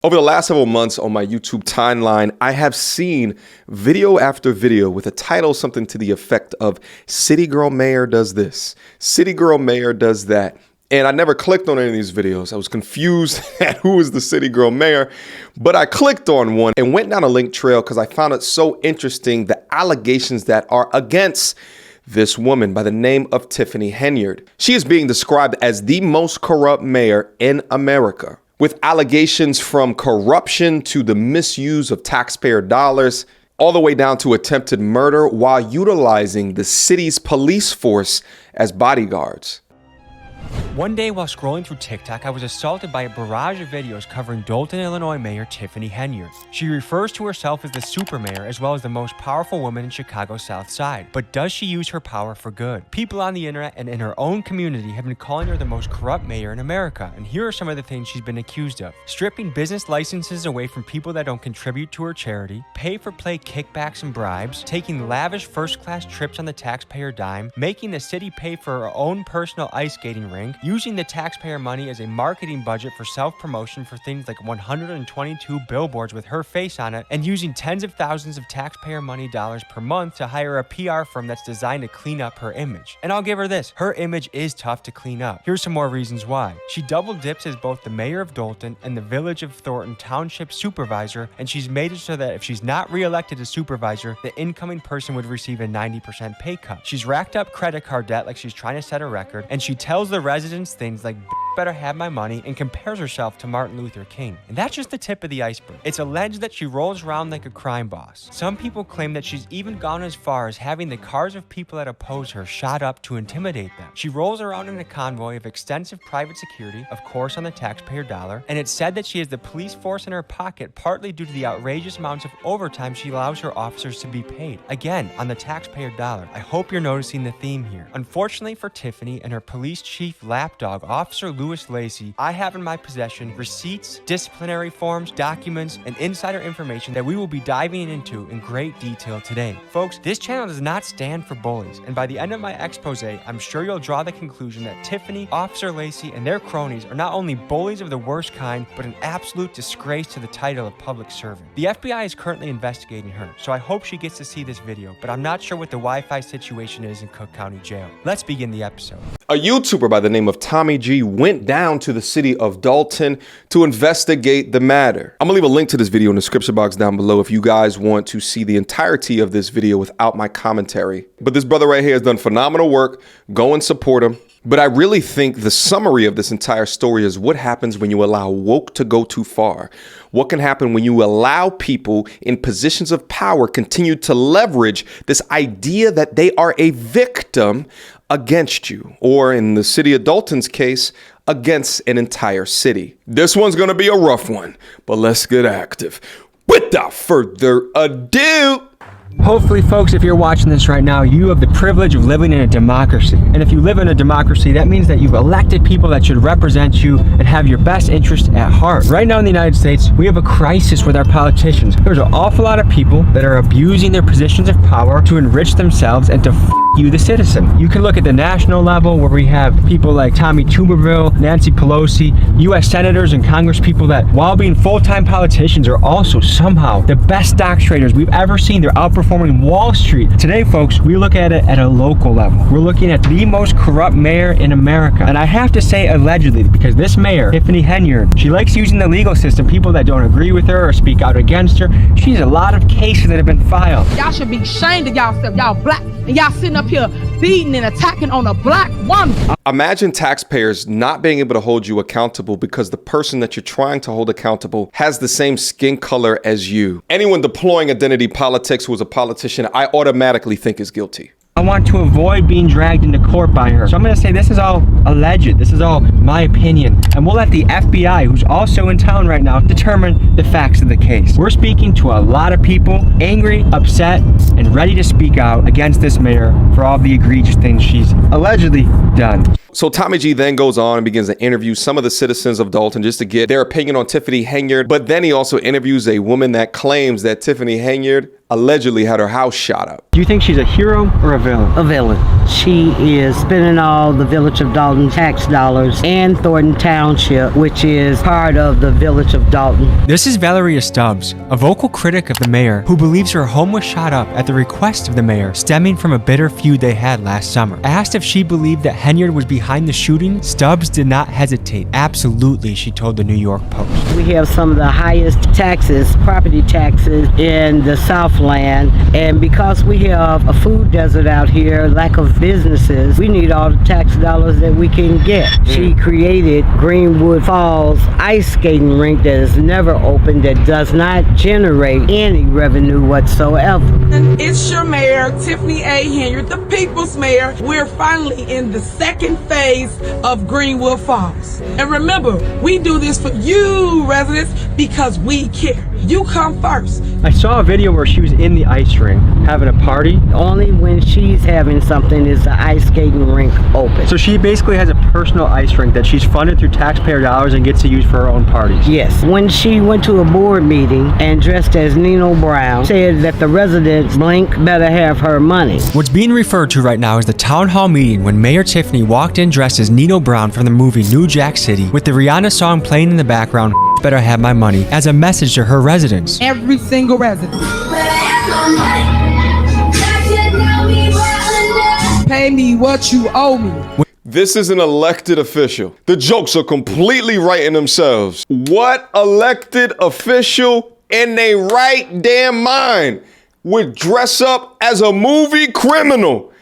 Over the last several months on my YouTube timeline, I have seen video after video with a title something to the effect of City Girl Mayor does this, City Girl Mayor does that. And I never clicked on any of these videos. I was confused at who is the City Girl Mayor, but I clicked on one and went down a link trail because I found it so interesting, the allegations that are against this woman by the name of Tiffany Henyard. She is being described as the most corrupt mayor in America, with allegations from corruption to the misuse of taxpayer dollars, all the way down to attempted murder while utilizing the city's police force as bodyguards. One day while scrolling through TikTok, I was assaulted by a barrage of videos covering Dolton, Illinois Mayor Tiffany Henyard. She refers to herself as the super mayor as well as the most powerful woman in Chicago's South Side. But does she use her power for good? People on the internet and in her own community have been calling her the most corrupt mayor in America. And here are some of the things she's been accused of. Stripping business licenses away from people that don't contribute to her charity, pay-for-play kickbacks and bribes, taking lavish first-class trips on the taxpayer dime, making the city pay for her own personal ice skating rink, using the taxpayer money as a marketing budget for self-promotion for things like 122 billboards with her face on it, and using tens of thousands of taxpayer money dollars per month to hire a PR firm that's designed to clean up her image. And I'll give her this, her image is tough to clean up. Here's some more reasons why. She double dips as both the mayor of Dolton and the Village of Thornton Township supervisor, and she's made it so that if she's not reelected as supervisor, the incoming person would receive a 90% pay cut. She's racked up credit card debt like she's trying to set a record, and she tells the residents things like better have my money and compares herself to Martin Luther King. And that's just the tip of the iceberg. It's alleged that she rolls around like a crime boss. Some people claim that she's even gone as far as having the cars of people that oppose her shot up to intimidate them. She rolls around in a convoy of extensive private security, of course on the taxpayer dollar, and it's said that she has the police force in her pocket partly due to the outrageous amounts of overtime she allows her officers to be paid. Again, on the taxpayer dollar. I hope you're noticing the theme here. Unfortunately for Tiffany and her police chief lapdog, Officer Louis Lacey, I have in my possession receipts, disciplinary forms, documents, and insider information that we will be diving into in great detail today. Folks, this channel does not stand for bullies, and by the end of my expose, I'm sure you'll draw the conclusion that Tiffany, Officer Lacey, and their cronies are not only bullies of the worst kind, but an absolute disgrace to the title of public servant. The FBI is currently investigating her, so I hope she gets to see this video, but I'm not sure what the Wi-Fi situation is in Cook County Jail. Let's begin the episode. A YouTuber by the name of Tommy G went down to the city of Dolton to investigate the matter. I'm gonna leave a link to this video in the description box down below if you guys want to see the entirety of this video without my commentary. But this brother right here has done phenomenal work. Go and support him. But I really think the summary of this entire story is what happens when you allow woke to go too far. What can happen when you allow people in positions of power continue to leverage this idea that they are a victim against you, or in the city of Dolton's case, against an entire city. This one's gonna be a rough one, but let's get active. Without further ado, hopefully, folks, if you're watching this right now, you have the privilege of living in a democracy. And if you live in a democracy, that means that you've elected people that should represent you and have your best interest at heart. Right now in the United States, we have a crisis with our politicians. There's an awful lot of people that are abusing their positions of power to enrich themselves and to you, the citizen. You can look at the national level where we have people like Tommy Tuberville, Nancy Pelosi, U.S. senators and congresspeople that, while being full-time politicians, are also somehow the best stock traders we've ever seen. They're outperforming Wall Street. Today, folks, we look at it at a local level. We're looking at the most corrupt mayor in America. And I have to say allegedly, because this mayor, Tiffany Henyard, she likes using the legal system. People that don't agree with her or speak out against her. She has a lot of cases that have been filed. Y'all should be ashamed of y'all, y'all black, and y'all sitting up here beating and attacking on a black woman. Imagine taxpayers not being able to hold you accountable because the person that you're trying to hold accountable has the same skin color as you. Anyone deploying identity politics who is a politician, I automatically think is guilty. I want to avoid being dragged into court by her. So I'm going to say this is all alleged. This is all my opinion. And we'll let the FBI, who's also in town right now, determine the facts of the case. We're speaking to a lot of people, angry, upset, and ready to speak out against this mayor for all the egregious things she's allegedly done. So Tommy G then goes on and begins to interview some of the citizens of Dolton just to get their opinion on Tiffany Henyard. But then he also interviews a woman that claims that Tiffany Henyard allegedly had her house shot up. Do you think she's a hero or a villain? A villain. She is spending all the Village of Dalton tax dollars and Thornton Township, which is part of the Village of Dalton. This is Valeria Stubbs, a vocal critic of the mayor who believes her home was shot up at the request of the mayor, stemming from a bitter feud they had last summer. Asked if she believed that Henyard was behind the shooting, Stubbs did not hesitate. Absolutely, she told the New York Post. We have some of the highest taxes, property taxes in the Southland, and because we have a food desert out here, lack of businesses, we need all the tax dollars that we can get. She created Greenwood Falls ice skating rink that is never open, that does not generate any revenue whatsoever. It's your mayor, Tiffany A. Henyard, the people's mayor. We're finally in the second phase of Greenwood Falls. And remember, we do this for you residents because we care. You come first. I saw a video where she was in the ice rink having a party. Only when she's having something is the ice skating rink open. So she basically has a personal ice rink that she's funded through taxpayer dollars and gets to use for her own parties. Yes. When she went to a board meeting and dressed as Nino Brown, said that the residents blink better have her money. What's being referred to right now is the town hall meeting when Mayor Tiffany walked in dressed as Nino Brown from the movie New Jack City with the Rihanna song playing in the background, better have my money, as a message to her residents. Every single resident. Pay me what you owe me. This is an elected official. The jokes are completely right in themselves. What elected official in their right damn mind would dress up as a movie criminal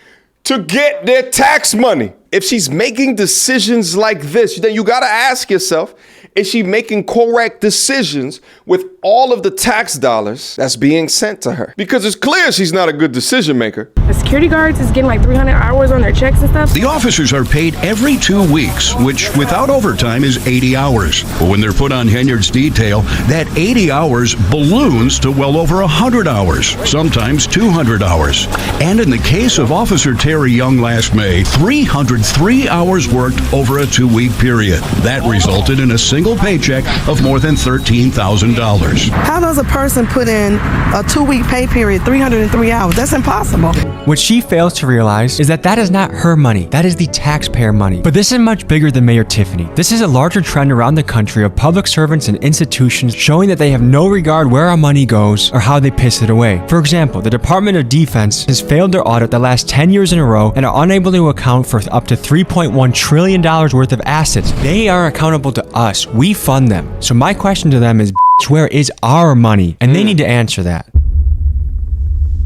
to get their tax money? If she's making decisions like this, then you gotta ask yourself, is she making correct decisions with all of the tax dollars that's being sent to her? Because it's clear she's not a good decision maker. The security guards is getting like 300 hours on their checks and stuff. The officers are paid every 2 weeks, which without overtime is 80 hours. But when they're put on Henyard's detail, that 80 hours balloons to well over 100 hours, sometimes 200 hours. And in the case of Officer Terry Young last May, 303 hours worked over a 2-week period. That resulted in a single paycheck of more than $13,000. How does a person put in a 2-week pay period, 303 hours? That's impossible. What she fails to realize is that that is not her money. That is the taxpayer money. But this is much bigger than Mayor Tiffany. This is a larger trend around the country of public servants and institutions showing that they have no regard where our money goes or how they piss it away. For example, the Department of Defense has failed their audit the last 10 years in a row and are unable to account for up to $3.1 trillion worth of assets. They are accountable to us. We fund them. So my question to them is, where is our money? And they need to answer that.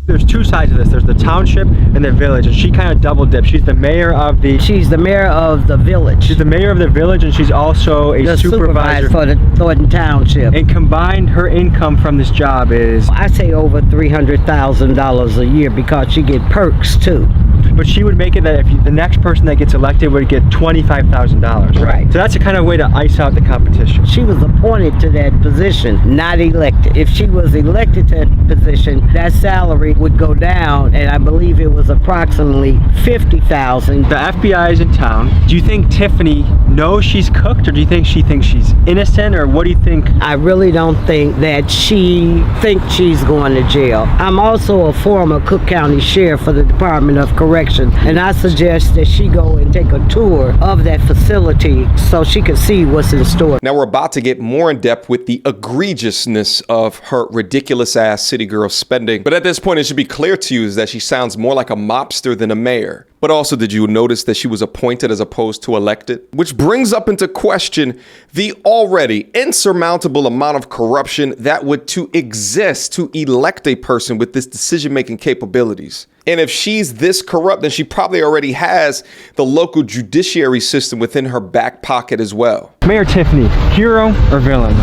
There's two sides of this. There's the township and the village, and she kind of double dips. She's the mayor of the... She's the mayor of the village. She's the mayor of the village, and she's also a the supervisor for the Thornton Township. And combined, her income from this job is... I say over $300,000 a year because she get perks too. But she would make it that if the next person that gets elected would get $25,000, right? So that's a kind of way to ice out the competition. She was appointed to that position, not elected. If she was elected to that position, that salary would go down, and I believe it was approximately $50,000. The FBI is in town. Do you think Tiffany knows she's cooked, or do you think she thinks she's innocent, or what do you think? I really don't think that she thinks she's going to jail. I'm also a former Cook County Sheriff for the Department of Corrections, and I suggest that she go and take a tour of that facility so she can see what's in store. Now we're about to get more in depth with the egregiousness of her ridiculous ass city girl spending. But at this point, it should be clear to you is that she sounds more like a mobster than a mayor. But also, did you notice that she was appointed as opposed to elected? Which brings up into question the already insurmountable amount of corruption that would to exist to elect a person with this decision-making capabilities. And if she's this corrupt, then she probably already has the local judiciary system within her back pocket as well. Mayor Tiffany, hero or villain?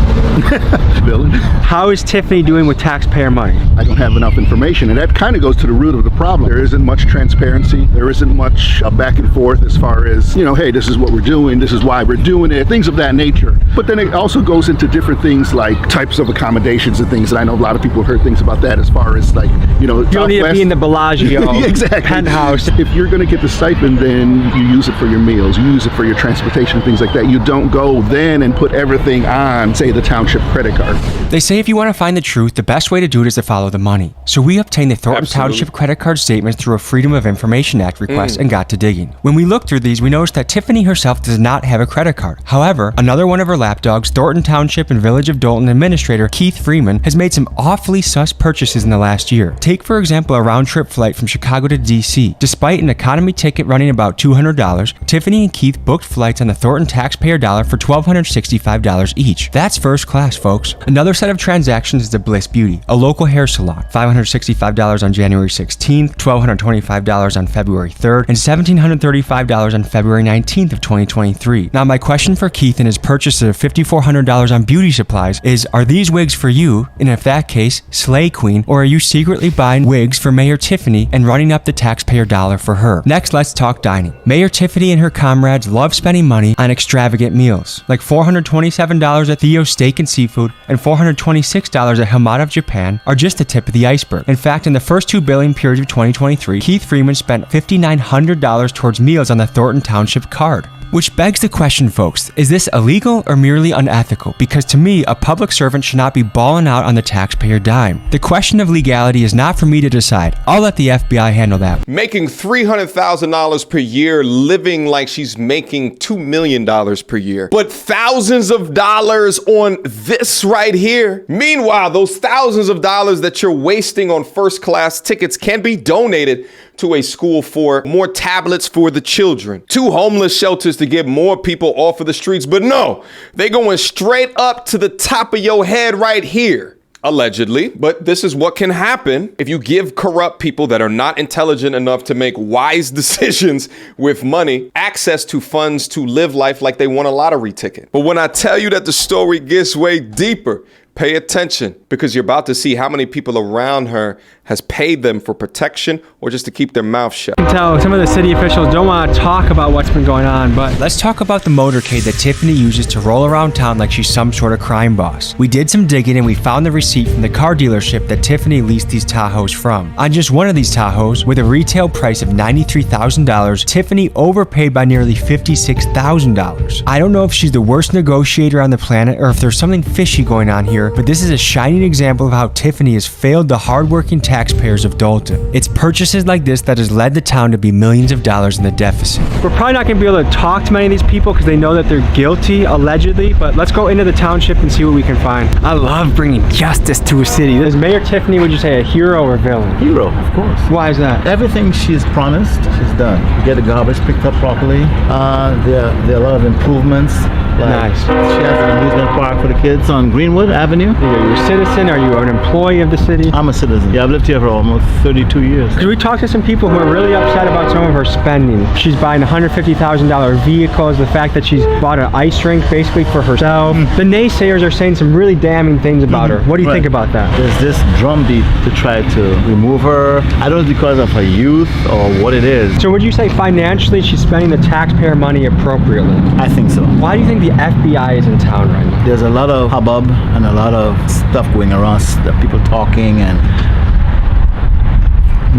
Villain. How is Tiffany doing with taxpayer money? I don't have enough information, and that kind of goes to the root of the problem. There isn't much transparency. There isn't much back and forth as far as, you know, hey, this is what we're doing, this is why we're doing it, things of that nature. But then it also goes into different things like types of accommodations and things, and I know a lot of people have heard things about that as far as like, you know, you don't need to be in the Bellagio. studio, exactly. penthouse. If you're going to get the stipend, then you use it for your meals, you use it for your transportation, things like that. You don't go then and put everything on, say, the township credit card. They say if you want to find the truth, the best way to do it is to follow the money. So we obtained the Thornton Township credit card statements through a Freedom of Information Act request and got to digging. When we looked through these, we noticed that Tiffany herself does not have a credit card. However, another one of her lapdogs, Thornton Township and Village of Dalton Administrator Keith Freeman, has made some awfully sus purchases in the last year. Take, for example, a round-trip flight from Chicago to DC. Despite an economy ticket running about $200, Tiffany and Keith booked flights on the Thornton taxpayer dollar for $1,265 each. That's first class, folks. Another set of transactions is the Bliss Beauty, a local hair salon. $565 on January 16th, $1,225 on February 3rd, and $1,735 on February 19th of 2023. Now, my question for Keith and his purchase of $5,400 on beauty supplies is, are these wigs for you? And if that case, slay queen, or are you secretly buying wigs for Mayor Tiffany and running up the taxpayer dollar for her? Next, let's talk dining. Mayor Tiffany and her comrades love spending money on extravagant meals, like $427 at Theo's Steak and Seafood and $426 at Henyard of Japan are just the tip of the iceberg. In fact, in the first 2 billing periods of 2023, Keith Freeman spent $5,900 towards meals on the Thornton Township card. Which begs the question, folks, is this illegal or merely unethical? Because to me, a public servant should not be balling out on the taxpayer dime. The question of legality is not for me to decide. I'll let the FBI handle that. Making $300,000 per year, living like she's making $2 million per year. But thousands of dollars on this right here. Meanwhile, those thousands of dollars that you're wasting on first class tickets can be donated to a school for more tablets for the children, 2 homeless shelters to get more people off of the streets. But no, they going straight up to the top of your head right here. Allegedly, but this is what can happen if you give corrupt people that are not intelligent enough to make wise decisions with money access to funds to live life like they won a lottery ticket. But when I tell you that the story gets way deeper, pay attention, because you're about to see how many people around her has paid them for protection or just to keep their mouth shut. I can tell some of the city officials don't want to talk about what's been going on, but let's talk about the motorcade that Tiffany uses to roll around town like she's some sort of crime boss. We did some digging and we found the receipt from the car dealership that Tiffany leased these Tahoes from. On just one of these Tahoes, with a retail price of $93,000, Tiffany overpaid by nearly $56,000. I don't know if she's the worst negotiator on the planet or if there's something fishy going on here, but this is a shining example of how Tiffany has failed the hardworking taxpayers of Dalton. It's purchases like this that has led the town to be millions of dollars in the deficit. We're probably not going to be able to talk to many of these people because they know that they're guilty, allegedly, but let's go into the township and see what we can find. I love bringing justice to a city. Is Mayor Tiffany, would you say, a hero or villain? Hero, of course. Why is that? Everything she's promised, she's done. You get the garbage picked up properly. There are a lot of improvements. Like Nice. She has an amusement park for the kids on Greenwood Avenue. Are you a citizen? Are you an employee of the city? I'm a citizen. Yeah, I've lived here for almost 32 years. Because we talked to some people who are really upset about some of her spending. She's buying $150,000 vehicles, the fact that she's bought an ice rink basically for herself. The naysayers are saying some really damning things about her. What do you think about that? There's this drumbeat to try to remove her. I don't know if it's because of her youth or what it is. So would you say financially she's spending the taxpayer money appropriately? I think so. Why do you think the FBI is in town right now? There's a lot of hubbub and a lot of stuff going around, people talking, and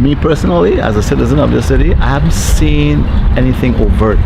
me personally, as a citizen of the city, I haven't seen anything overt.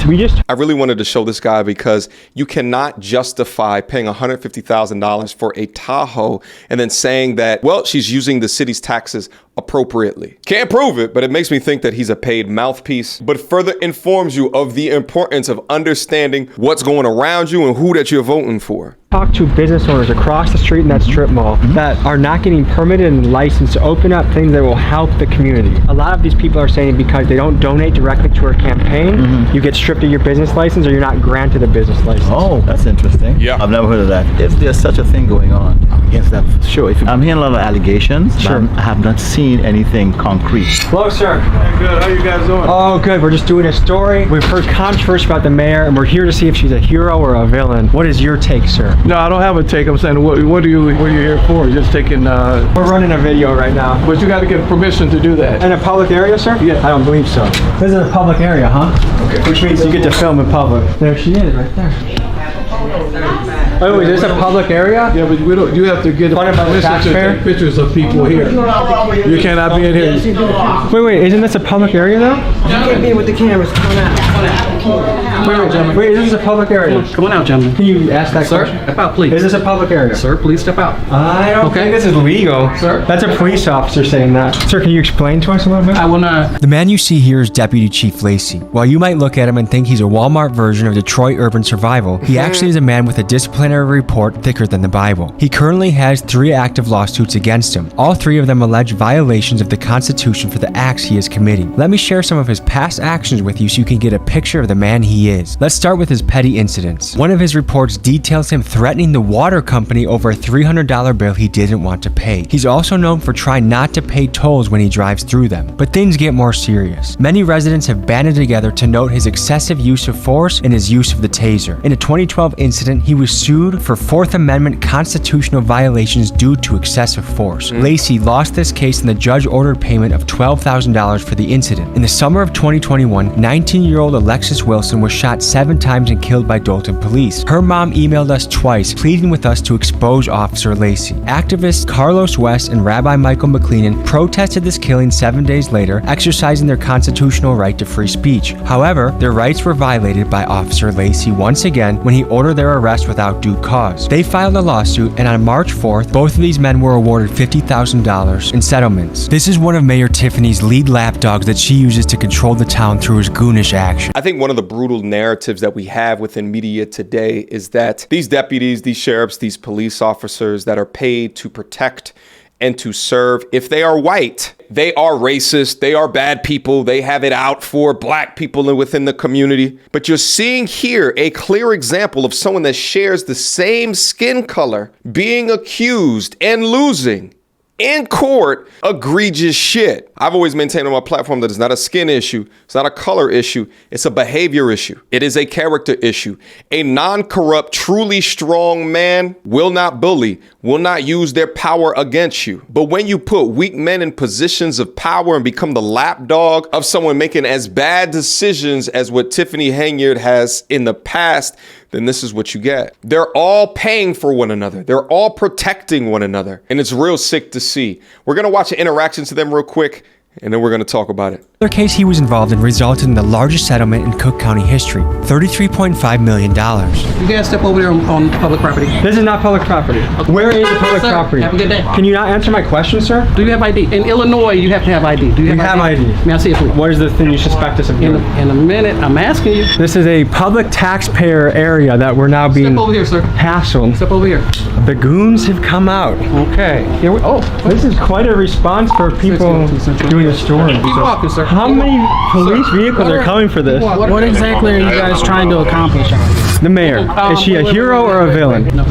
I really wanted to show this guy because you cannot justify paying $150,000 for a Tahoe and then saying that, well, she's using the city's taxes appropriately. Can't prove it, but it makes me think that he's a paid mouthpiece, but further informs you of the importance of understanding what's going around you and who that you're voting for. Talk to business owners across the street in that strip mall that are not getting permitted and licensed to open up things that will help the community. A lot of these people are saying because they don't donate directly to her campaign, you get stripped of your business license or you're not granted a business license. Oh, that's interesting. Yeah. I've never heard of that. If there's such a thing going on, I'm against that for sure. I'm hearing a lot of allegations, but I have not seen anything concrete. Hello, sir. Hey, good. How you guys doing? Oh, good. We're just doing a story. We've heard controversy about the mayor, and we're here to see if she's a hero or a villain. What is your take, sir? No, I don't have a take. I'm saying, what are you here for? Just taking. We're running a video right now. But you got to get permission to do that. In a public area, sir? Yeah. I don't believe so. This is a public area, huh? Okay. Which means you get to film in public. There she is, right there. Oh, is this a public area? Yeah, but we don't. You have to get Funded by the permission to taxpayer? take pictures of people here. You cannot be in here. Wait, isn't this a public area though? You can't be with the cameras. Come on out. Wait, this is a public area. Come on out, gentlemen. Can you ask that Sir, question? step out, please. Is this a public area? Sir, please step out. I don't think this is legal. Sir? That's a police officer saying that. Sir, can you explain to us a little bit? I will not. The man you see here is Deputy Chief Lacey. While you might look at him and think he's a Walmart version of Detroit Urban Survival, he actually is a man with a disciplinary report thicker than the Bible. He currently has 3 active lawsuits against him. All 3 of them allege violations of the Constitution for the acts he is committing. Let me share some of his past actions with you so you can get a picture of the man he is. Let's start with his petty incidents. One of his reports details him threatening the water company over a $300 bill he didn't want to pay. He's also known for trying not to pay tolls when he drives through them. But things get more serious. Many residents have banded together to note his excessive use of force and his use of the taser. In a 2012 incident, he was sued for 4th Amendment constitutional violations due to excessive force. Lacey lost this case and the judge ordered payment of $12,000 for the incident. In the summer of 2021, 19-year-old Alexis Wilson was shot 7 times and killed by Dolton police. Her mom emailed us twice, pleading with us to expose Officer Lacey. Activists Carlos West and Rabbi Michael McLeenan protested this killing 7 days later, exercising their constitutional right to free speech. However, their rights were violated by Officer Lacey once again when he ordered their arrest without due cause. They filed a lawsuit, and on March 4th, both of these men were awarded $50,000 in settlements. This is one of Mayor Tiffany's lead lapdogs that she uses to control the town through his goonish action. I think one of the brutal narratives that we have within media today is that these deputies, these sheriffs, these police officers that are paid to protect and to serve, if they are white, they are racist, they are bad people, they have it out for black people within the community. But you're seeing here a clear example of someone that shares the same skin color being accused and losing in court egregious shit. I've always maintained on my platform that it's not a skin issue, it's not a color issue, it's a behavior issue. It is a character issue. A non-corrupt, truly strong man will not bully, will not use their power against you. But when you put weak men in positions of power and become the lapdog of someone making as bad decisions as what Tiffany Henyard has in the past, then this is what you get. They're all paying for one another. They're all protecting one another. And it's real sick to see. We're gonna watch the interactions to them real quick, and then we're gonna talk about it. The case he was involved in resulted in the largest settlement in Cook County history, $33.5 million. You guys step over there on public property. This is not public property. Where is the public Sir, property? have a good day. Can you not answer my question, sir? Do you have ID? In Illinois, you have to have ID. Do you have ID? May I see it, please? What is the thing you suspect us of doing? In a minute, I'm asking you. This is a public taxpayer area that we're now being Step over here, sir. hassled. Step over here. The goons have come out. Okay. Here we, this is quite a response for people doing a story. Keep walking, sir. How many police vehicles are coming for this? What exactly are you guys trying to accomplish? The mayor. Is she a hero or a villain? No.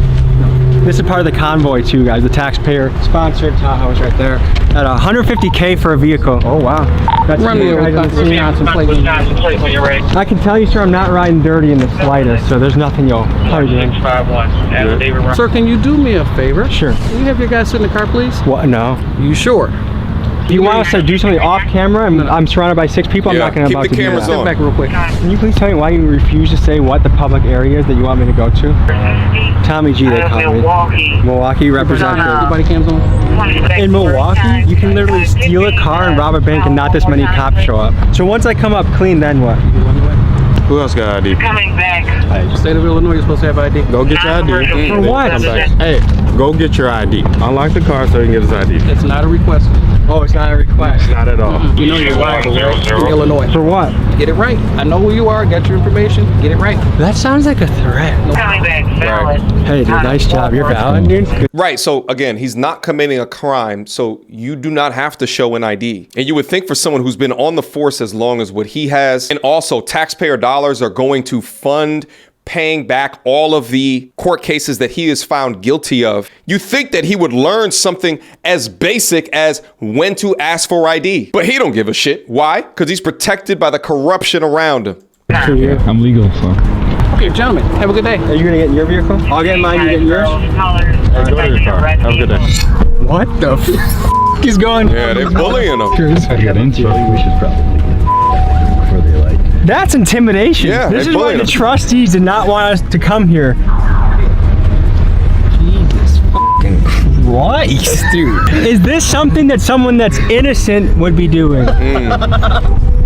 This is part of the convoy too, guys. The taxpayer sponsored Tahoe's right there. At $150K for a vehicle. Oh wow. That's Run me over Wisconsin plate when you're ready. I can tell you, sir, I'm not riding dirty in the slightest, so there's nothing you'll probably do. 651. Sir, can you do me a favor? Sure. Can you have your guys sit in the car, please? What? No. You sure? Do you want us to do something off camera? I'm surrounded by 6 people. I'm not going to keep the cameras on. Step back real quick. Can you please tell me why you refuse to say what the public area is that you want me to go to? Tommy G, they call me. Milwaukee representative. Everybody cams on? In Milwaukee, you can literally steal a car and rob a bank and not this many cops show up. So once I come up clean, then what? Who else got ID? Coming back. Hey, state of Illinois, you're supposed to have ID. Go get your ID. For what? Hey, go get your ID. Unlock the car so you can get his ID. It's not a request. Oh, it's not a request. Not at all. You know you're liable, right? In Illinois. For what? Get it right. I know who you are. Got your information. Get it right. That sounds like a threat. Coming back. Valid. Hey, dude, nice job. You're valid, dude. Right. So again, he's not committing a crime, so you do not have to show an ID. And you would think for someone who's been on the force as long as what he has, and also taxpayer dollars are going to fund paying back all of the court cases that he is found guilty of, you think that he would learn something as basic as when to ask for ID. But he don't give a shit. Why? Because he's protected by the corruption around him. I'm legal, so. Okay, gentlemen, have a good day. Are you going to get in your vehicle? I'll get in mine, you get in yours? Hey, go to your car. Have a good day. What the f*** is going on? Yeah, they're bullying him. We should probably before they like. That's intimidation. Yeah, this is why bullying the him. trustees did not want us to come here. Christ, dude. Is this something that someone that's innocent would be doing?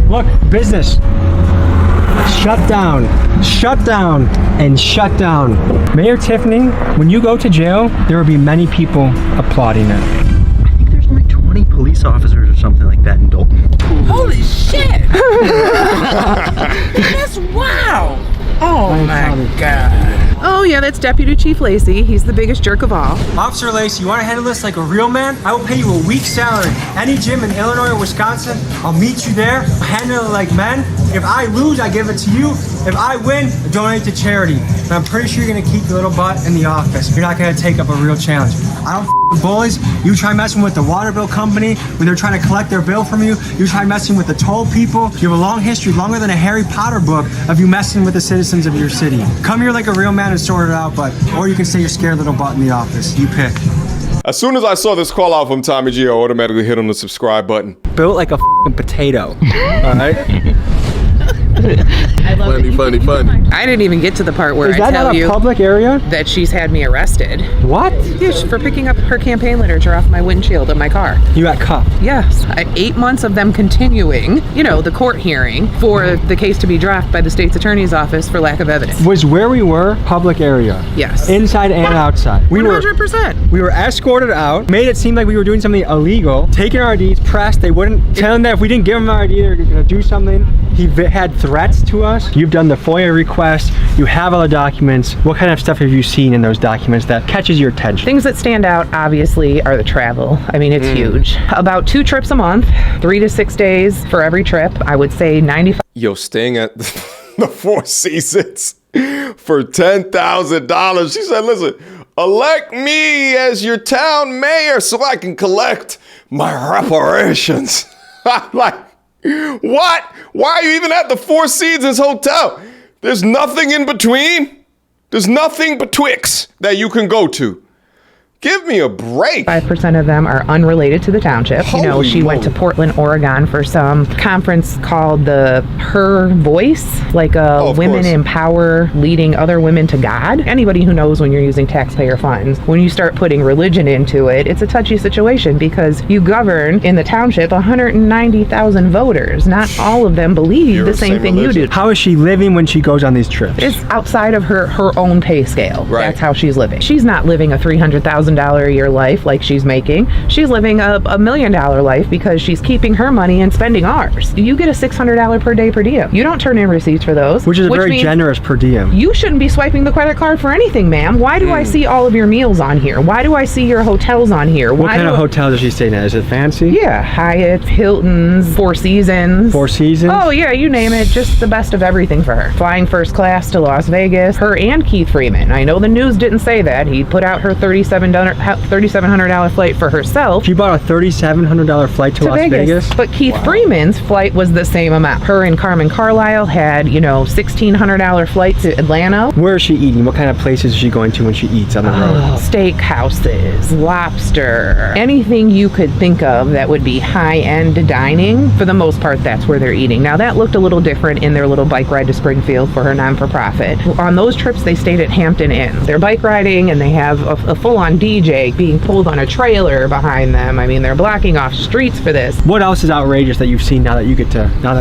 Look, business. Shut down, and shut down. Mayor Tiffany, when you go to jail, there will be many people applauding it. I think there's only 20 police officers or something like that in Dalton. Holy shit! That's wild. Oh my God. Oh yeah, that's Deputy Chief Lacey. He's the biggest jerk of all. Officer Lacey, you want to handle this like a real man? I will pay you a week's salary. Any gym in Illinois or Wisconsin, I'll meet you there. I'll handle it like men. If I lose, I give it to you. If I win, I donate to charity. And I'm pretty sure you're going to keep your little butt in the office. You're not going to take up a real challenge. I don't with bullies. You try messing with the water bill company when they're trying to collect their bill from you. You try messing with the toll people. You have a long history, longer than a Harry Potter book, of you messing with the citizens of your city. Come here like a real man and sort it out, or you can stay your scared little butt in the office. You pick. As soon as I saw this call out from Tommy G, I automatically hit on the subscribe button. Built like a f***ing potato. All right? Funny. I didn't even get to the part where Is I that tell not a you public area? that she's had me arrested. What? Yeah, for picking up her campaign literature off my windshield of my car. You got cuffed. Yes. 8 months of them continuing, the court hearing for the case to be dropped by the state's attorney's office for lack of evidence. Was where we were public area? Yes. Inside and outside. 100%. We were escorted out, made it seem like we were doing something illegal, taking our IDs, pressed. They wouldn't tell him that if we didn't give him our ID, they were going to do something. He had threats to us. You've done the FOIA request. You have all the documents. What kind of stuff have you seen in those documents that catches your attention? Things that stand out, obviously, are the travel. I mean, it's huge. About 2 trips a month, 3 to 6 days for every trip. I would say 95. Yo, staying at the Four Seasons for $10,000. She said, listen, elect me as your town mayor so I can collect my reparations. I'm like, what? Why are you even at the Four Seasons Hotel? There's nothing in between. There's nothing betwixt that you can go to. Give me a break. 5% of them are unrelated to the township. She went to Portland, Oregon for some conference called Her Voice, like Women in Power leading other women to God. Anybody who knows when you're using taxpayer funds, when you start putting religion into it, it's a touchy situation because you govern in the township 190,000 voters. Not all of them believe the same thing you do. How is she living when she goes on these trips? It's outside of her own pay scale. Right. That's how she's living. She's not living a $300,000 a year life like she's making. She's living a $1 million life because she's keeping her money and spending ours. You get a $600 per day per diem. You don't turn in receipts for those. Which is very generous per diem. You shouldn't be swiping the credit card for anything, ma'am. Why do I see all of your meals on here? Why do I see your hotels on here? What kind of hotel is she staying at? Is it fancy? Yeah, Hyatt, Hilton's, Four Seasons. Four Seasons? Oh yeah, you name it. Just the best of everything for her. Flying first class to Las Vegas. Her and Keith Freeman. I know the news didn't say that. He put out her $3,700 flight for herself. She bought a $3,700 flight to Las Vegas? But Keith Freeman's flight was the same amount. Her and Carmen Carlisle had, $1,600 flight to Atlanta. Where is she eating? What kind of places is she going to when she eats on the road? Steakhouses, lobster, anything you could think of that would be high-end dining. For the most part, that's where they're eating. Now, that looked a little different in their little bike ride to Springfield for her non-for-profit. On those trips, they stayed at Hampton Inn. They're bike riding, and they have a full-on DJ being pulled on a trailer behind them. I mean, they're blocking off streets for this. What else is outrageous that you've seen now that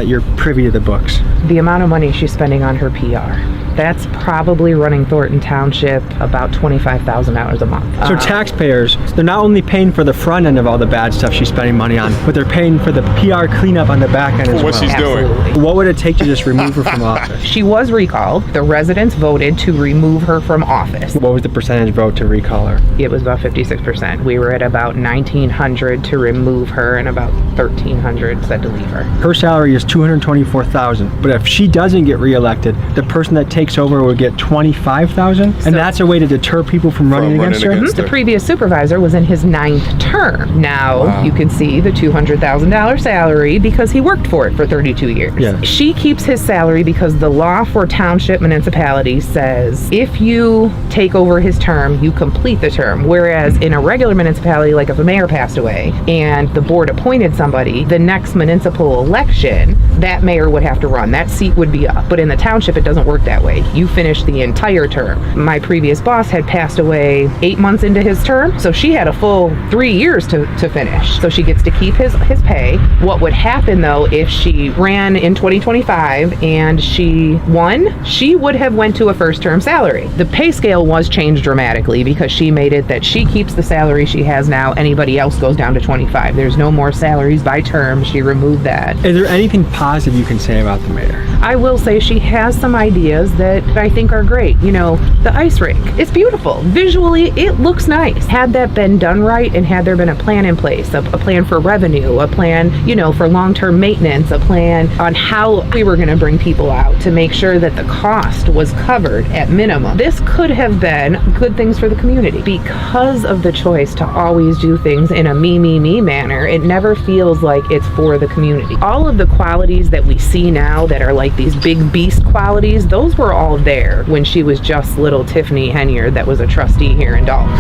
you're privy to the books? The amount of money she's spending on her PR. That's probably running Thornton Township about $25,000 a month. So taxpayers, they're not only paying for the front end of all the bad stuff she's spending money on, but they're paying for the PR cleanup on the back end as well. What she's doing. What would it take to just remove her from office? She was recalled. The residents voted to remove her from office. What was the percentage vote to recall her? It was about 56%. We were at about 1,900 to remove her and about 1,300 said to leave her. Her salary is $224,000, but if she doesn't get reelected, the person that takes over will get $25,000, and that's a way to deter people from running against her? The previous supervisor was in his 9th term. Now you can see the $200,000 salary because he worked for it for 32 years. Yeah. She keeps his salary because the law for township municipalities says if you take over his term, you complete the term. Whereas in a regular municipality, like if a mayor passed away and the board appointed somebody, the next municipal election, that mayor would have to run. That seat would be up. But in the township, it doesn't work that way. You finish the entire term. My previous boss had passed away 8 months into his term, so she had a full 3 years to finish. So she gets to keep his pay. What would happen though if she ran in 2025 and she won? She would have went to a first term salary. The pay scale was changed dramatically because she made it that she keeps the salary she has now. Anybody else goes down to 25. There's no more salaries by term. She removed that. Is there anything positive you can say about the mayor? I will say she has some ideas that I think are great. You know, the ice rink, it's beautiful. Visually, it looks nice. Had that been done right and had there been a plan in place, a plan for revenue, a plan, you know, for long-term maintenance, a plan on how we were going to bring people out to make sure that the cost was covered at minimum. This could have been good things for the community. Because of the choice to always do things in a me manner, it never feels like it's for the community. All of the qualities that we see now that are like these big beast qualities, those were all there when she was just little Tiffany Henyard that was a trustee here in Dalton.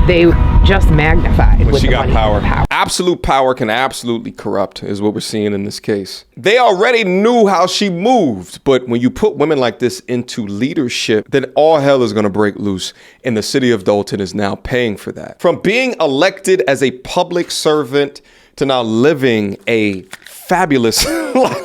They just magnified when with she the got money power. and the power. Absolute power can absolutely corrupt, is what we're seeing in this case. They already knew how she moved, but when you put women like this into leadership, then all hell is going to break loose, and the city of Dalton is now paying for that. From being elected as a public servant to now living a fabulous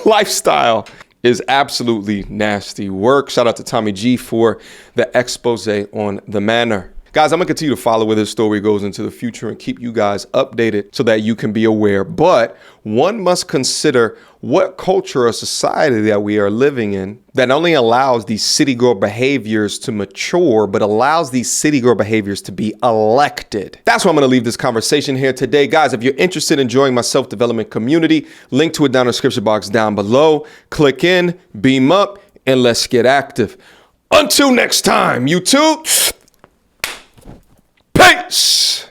lifestyle is absolutely nasty work. Shout out to Tommy G for the expose on the manor. Guys, I'm going to continue to follow where this story goes into the future and keep you guys updated so that you can be aware. But one must consider what culture or society that we are living in that not only allows these city girl behaviors to mature, but allows these city girl behaviors to be elected. That's why I'm going to leave this conversation here today. Guys, if you're interested in joining my self-development community, link to it down in the description box down below. Click in, beam up, and let's get active. Until next time, YouTube. Peace!